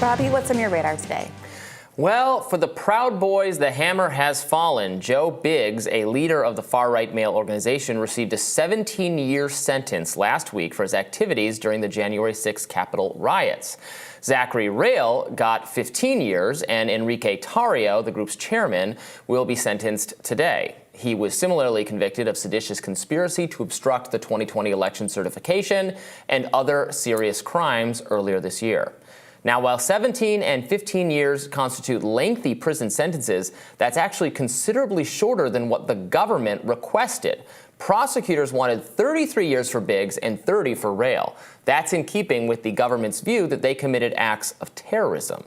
Robby, what's on your radar today? Well, for the Proud Boys, the hammer has fallen. Joe Biggs, a leader of the far-right male organization, received a 17-year sentence last week for his activities during the January 6th Capitol riots. Zachary Rail got 15 years, and Enrique Tarrio, the group's chairman, will be sentenced today. He was similarly convicted of seditious conspiracy to obstruct the 2020 election certification and other serious crimes earlier this year. Now, while 17 and 15 years constitute lengthy prison sentences, that's actually considerably shorter than what the government requested. Prosecutors wanted 33 years for Biggs and 30 for Rail. That's in keeping with the government's view that they committed acts of terrorism.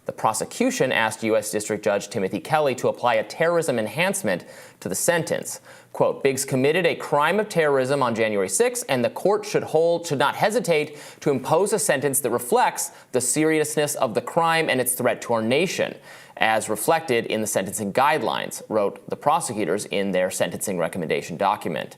The prosecution asked U.S. District Judge Timothy Kelly to apply a terrorism enhancement to the sentence. Quote, Biggs committed a crime of terrorism on January 6th, and the court should not hesitate to impose a sentence that reflects the seriousness of the crime and its threat to our nation, as reflected in the sentencing guidelines, wrote the prosecutors in their sentencing recommendation document.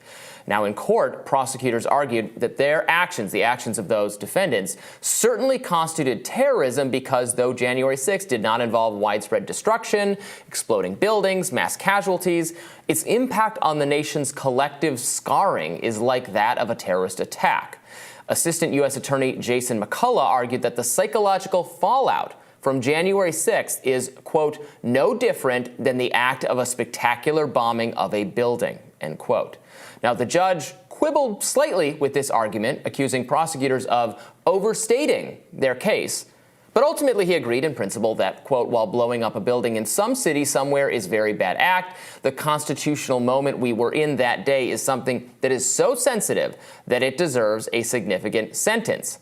Now, in court, prosecutors argued that their actions, the actions of those defendants, certainly constituted terrorism because though January 6th did not involve widespread destruction, exploding buildings, mass casualties, its impact on the nation's collective scarring is like that of a terrorist attack. Assistant U.S. Attorney Jason McCullough argued that the psychological fallout from January 6th is, quote, no different than the act of a spectacular bombing of a building, end quote. Now, the judge quibbled slightly with this argument, accusing prosecutors of overstating their case. But ultimately, he agreed in principle that, quote, while blowing up a building in some city somewhere is a very bad act, the constitutional moment we were in that day is something that is so sensitive that it deserves a significant sentence.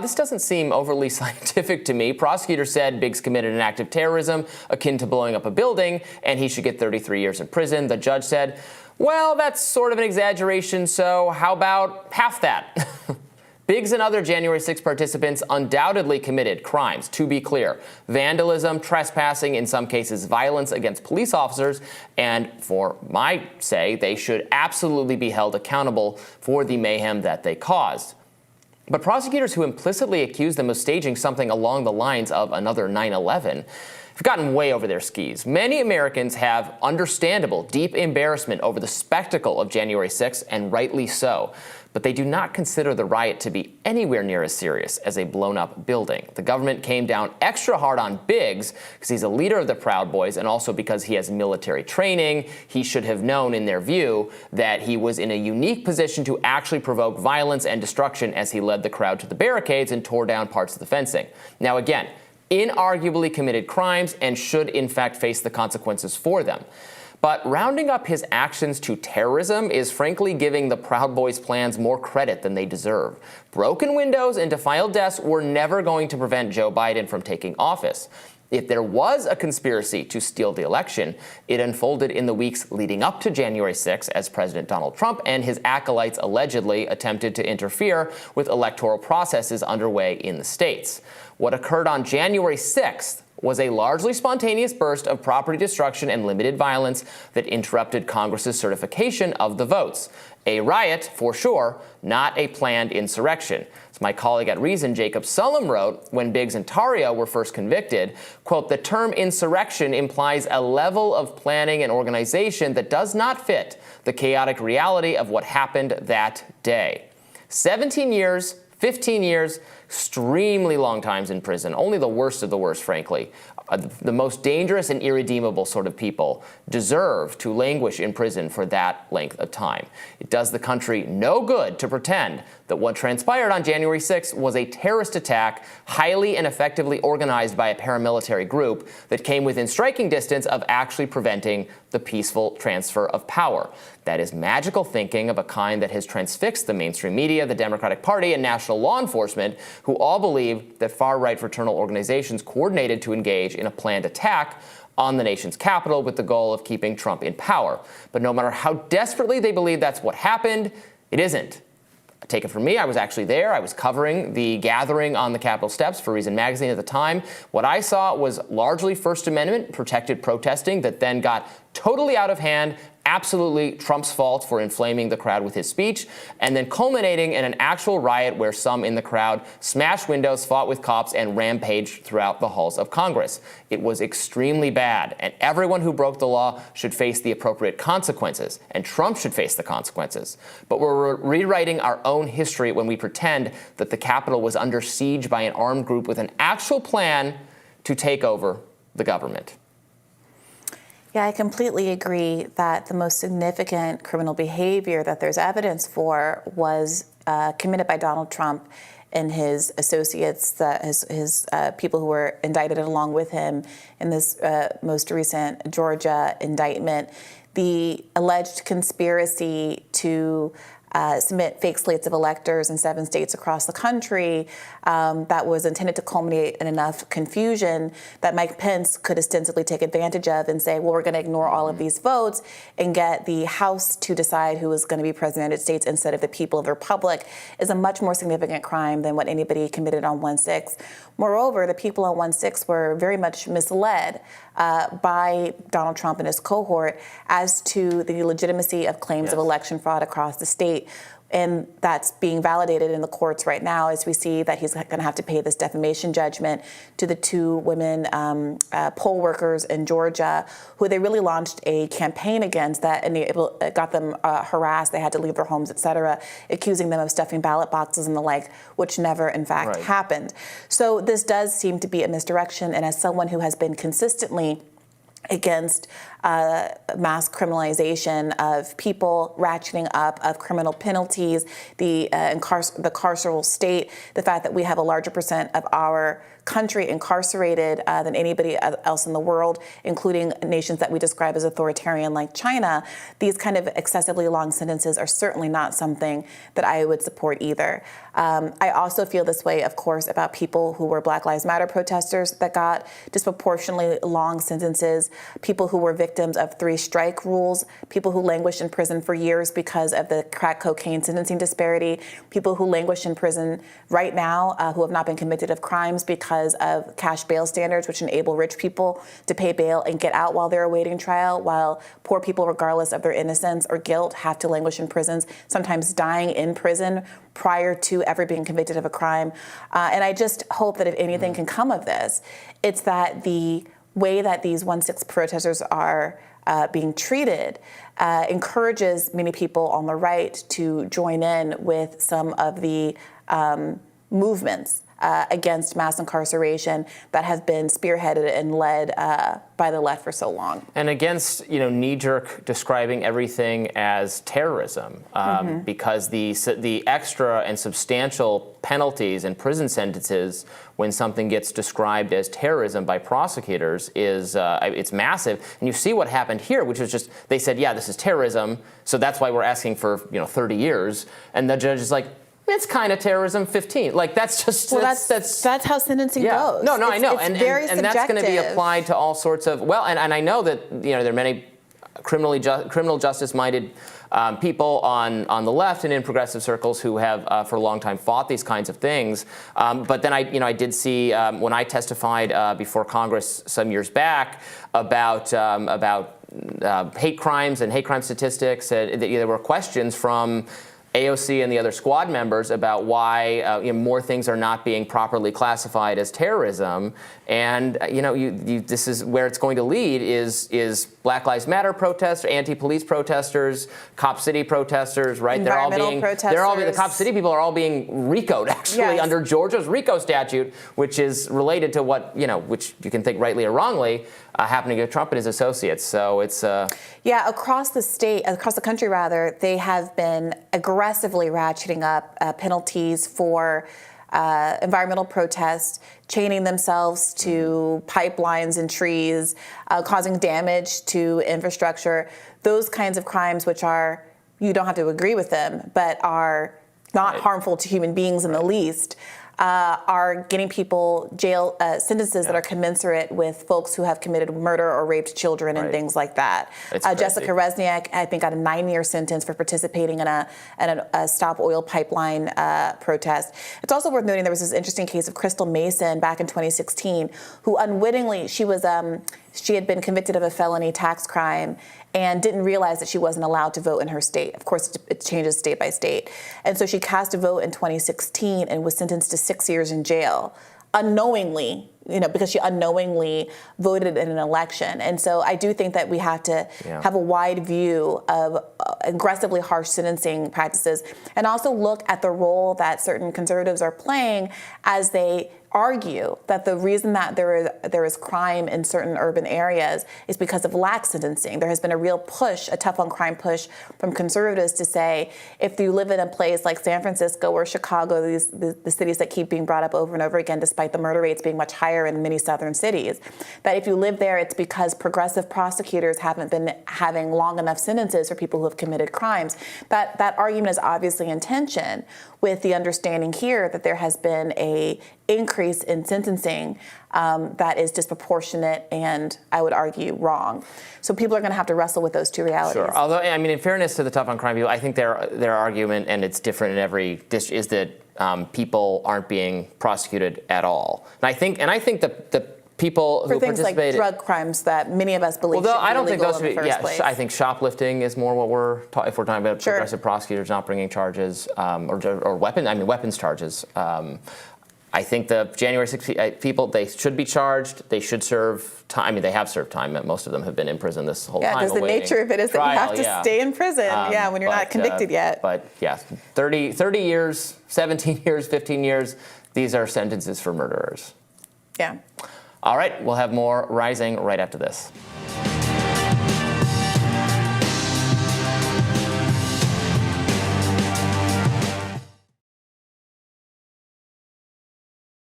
This doesn't seem overly scientific to me. Prosecutors said Biggs committed an act of terrorism akin to blowing up a building, and he should get 33 years in prison. The judge said, well, that's sort of an exaggeration, so how about half that? Biggs and other January 6 participants undoubtedly committed crimes, to be clear. Vandalism, trespassing, in some cases violence against police officers, and for my say, they should absolutely be held accountable for the mayhem that they caused. But prosecutors who implicitly accuse them of staging something along the lines of another 9/11 have gotten way over their skis. Many Americans have understandable, deep embarrassment over the spectacle of January 6th, and rightly so. But they do not consider the riot to be anywhere near as serious as a blown-up building. The government came down extra hard on Biggs because he's a leader of the Proud Boys and also because he has military training. He should have known, in their view, that he was in a unique position to actually provoke violence and destruction as he led the crowd to the barricades and tore down parts of the fencing. Now, again, inarguably committed crimes and should, in fact, face the consequences for them. But rounding up his actions to terrorism is frankly giving the Proud Boys' plans more credit than they deserve. Broken windows and defiled deaths were never going to prevent Joe Biden from taking office. If there was a conspiracy to steal the election, it unfolded in the weeks leading up to January 6th as President Donald Trump and his acolytes allegedly attempted to interfere with electoral processes underway in the states. What occurred on January 6th was a largely spontaneous burst of property destruction and limited violence that interrupted Congress's certification of the votes. A riot, for sure, not a planned insurrection. As my colleague at Reason, Jacob Sullum, wrote when Biggs and Tarrio were first convicted, quote, the term insurrection implies a level of planning and organization that does not fit the chaotic reality of what happened that day. 17 years, 15 years, extremely long times in prison, only the worst of the worst, frankly. The most dangerous and irredeemable sort of people deserve to languish in prison for that length of time. It does the country no good to pretend that what transpired on January 6th was a terrorist attack highly and effectively organized by a paramilitary group that came within striking distance of actually preventing the peaceful transfer of power. That is magical thinking of a kind that has transfixed the mainstream media, the Democratic Party, and national law enforcement, who all believe that far-right fraternal organizations coordinated to engage in a planned attack on the nation's capital with the goal of keeping Trump in power. But no matter how desperately they believe that's what happened, it isn't. Take it from me, I was actually there. I was covering the gathering on the Capitol steps for Reason magazine at the time. What I saw was largely First Amendment protected protesting that then got totally out of hand absolutely Trump's fault for inflaming the crowd with his speech, and then culminating in an actual riot where some in the crowd smashed windows, fought with cops, and rampaged throughout the halls of Congress. It was extremely bad, and everyone who broke the law should face the appropriate consequences, and Trump should face the consequences. But we're rewriting our own history when we pretend that the Capitol was under siege by an armed group with an actual plan to take over the government. Yeah, I completely agree that the most significant criminal behavior that there's evidence for was committed by Donald Trump and his associates, his people who were indicted along with him in this most recent Georgia indictment. The alleged conspiracy to submit fake slates of electors in 7 states across the country that was intended to culminate in enough confusion that Mike Pence could ostensibly take advantage of and say, well, we're going to ignore all of these votes and get the House to decide who is going to be president of the United States instead of the people of the Republic is a much more significant crime than what anybody committed on 1/6. Moreover, the people on 1/6 were very much misled by Donald Trump and his cohort as to the legitimacy of claims of election fraud across the state. And that's being validated in the courts right now as we see that he's going to have to pay this defamation judgment to the 2 women poll workers in Georgia who they really launched a campaign against that got them harassed. They had to leave their homes, et cetera, accusing them of stuffing ballot boxes and the like, which never, in fact, happened. So this does seem to be a misdirection. And as someone who has been consistently against mass criminalization of people, ratcheting up of criminal penalties, the carceral state, the fact that we have a larger percent of our country incarcerated than anybody else in the world, including nations that we describe as authoritarian like China, these kind of excessively long sentences are certainly not something that I would support either. I also feel this way, of course, about people who were Black Lives Matter protesters that got disproportionately long sentences, people who were victims of 3-strike rules, people who languished in prison for years because of the crack cocaine sentencing disparity, people who languish in prison right now who have not been convicted of crimes because of cash bail standards, which enable rich people to pay bail and get out while they're awaiting trial, while poor people, regardless of their innocence or guilt, have to languish in prisons, sometimes dying in prison prior to ever being convicted of a crime. And I just hope that if anything can come of this, it's that the way that these 1/6 protesters are being treated encourages many people on the right to join in with some of the movements against mass incarceration that have been spearheaded and led by the left for so long. And against, knee-jerk describing everything as terrorism, because the extra and substantial penalties and prison sentences when something gets described as terrorism by prosecutors is it's massive. And you see what happened here, which was just they said, yeah, this is terrorism, so that's why we're asking for 30 years, and the judge is like, it's kind of terrorism, 15. Like that's just that's how sentencing goes. No, I know, and that's going to be applied to all sorts of and I know that there are many criminal justice-minded people on the left and in progressive circles who have for a long time fought these kinds of things. But then I did see when I testified before Congress some years back about hate crimes and hate crime statistics. There were questions from AOC and the other squad members about why more things are not being properly classified as terrorism, and this is where it's going to lead is Black Lives Matter protesters, anti-police protesters, Cop City protesters, right? The Cop City people are all being RICO'd actually under Georgia's RICO statute, which is related to what which you can think rightly or wrongly happening to Trump and his associates. So it's across the country rather, they have been aggressively ratcheting up penalties for environmental protests, chaining themselves to pipelines and trees, causing damage to infrastructure. Those kinds of crimes, which are, you don't have to agree with them, but are not harmful to human beings in the least, are getting people jail sentences that are commensurate with folks who have committed murder or raped children and things like that. Jessica Resniak, I think, got a 9-year sentence for participating in a Stop Oil Pipeline protest. It's also worth noting there was this interesting case of Crystal Mason back in 2016, who unwittingly, she was she had been convicted of a felony tax crime and didn't realize that she wasn't allowed to vote in her state. Of course, it changes state by state. And so she cast a vote in 2016 and was sentenced to 6 years in jail, unknowingly, because she unknowingly voted in an election. And so I do think that we have to have a wide view of aggressively harsh sentencing practices, and also look at the role that certain conservatives are playing as they argue that the reason that there is crime in certain urban areas is because of lax sentencing. There has been a real push, a tough on crime push from conservatives to say, if you live in a place like San Francisco or Chicago, the cities that keep being brought up over and over again, despite the murder rates being much higher in many southern cities, that if you live there, it's because progressive prosecutors haven't been having long enough sentences for people who have committed crimes. That argument is obviously in tension with the understanding here that there has been a increase in sentencing that is disproportionate and, I would argue, wrong. So people are going to have to wrestle with those two realities. Sure. Although, I mean, in fairness to the tough on crime people, I think their argument, and it's different in every district, is that people aren't being prosecuted at all. And I think the people who for things like drug crimes that many of us believe should be I don't think illegal those should in the be. first place. I think shoplifting is more what if we're talking about progressive prosecutors not bringing charges or weapons charges. I think the January 6th people, they should be charged. They should serve time. I mean, they have served time. Most of them have been in prison this whole time. Yeah, because the nature of it is that you have to stay in prison. When you're not convicted yet. But yeah, 30 years, 17 years, 15 years. These are sentences for murderers. Yeah. All right, we'll have more Rising right after this.